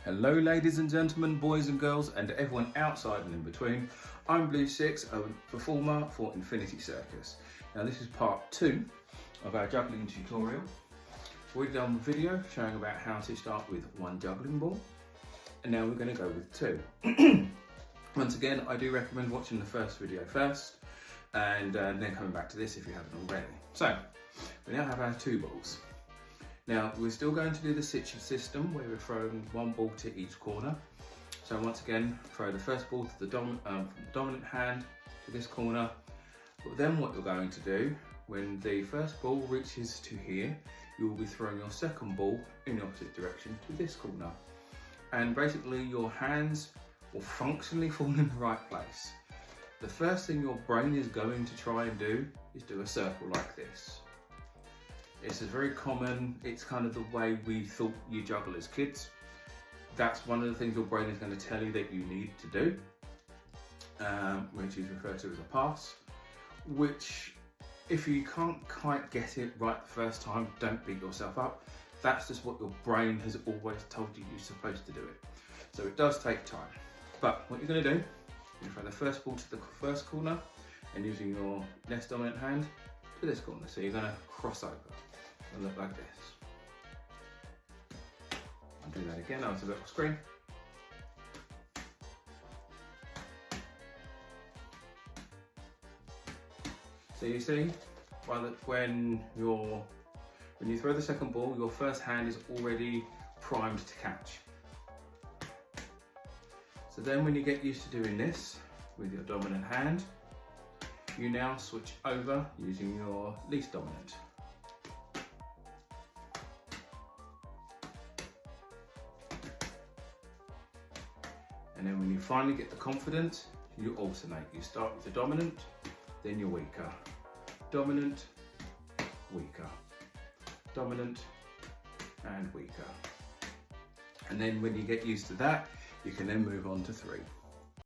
Hello ladies and gentlemen, boys and girls, and everyone outside and in between. I'm Blue Six, a performer for Infinity Circus. Now this is part 2 of our juggling tutorial. We've done a video showing about how to start with 1 juggling ball, and now we're going to go with 2. Once again, I do recommend watching the first video first, and then coming back to this if you haven't already. So, we now have our 2 balls. Now, we're still going to do the situ system where we're throwing 1 ball to each corner. So once again, throw the first ball to the from the dominant hand to this corner. But then what you're going to do, when the first ball reaches to here, you will be throwing your second ball in the opposite direction to this corner. And basically your hands will functionally fall in the right place. The first thing your brain is going to try and do is do a circle like this. It's a very common, it's kind of the way we thought you juggle as kids. That's one of the things your brain is going to tell you that you need to do, which is referred to as a pass, which if you can't quite get it right the first time, don't beat yourself up. That's just what your brain has always told you you're supposed to do it. So it does take time. But what you're going to do, you throw the first ball to the first corner and using your less dominant hand to this corner. So you're going to cross over and look like this. I'll do that again onto the little screen. So you see, when you throw the second ball, your first hand is already primed to catch. So then when you get used to doing this with your dominant hand, you now switch over using your least dominant. And then when you finally get the confidence, you alternate. You start with the dominant, then your weaker. Dominant, weaker. Dominant, and weaker. And then when you get used to that, you can then move on to 3.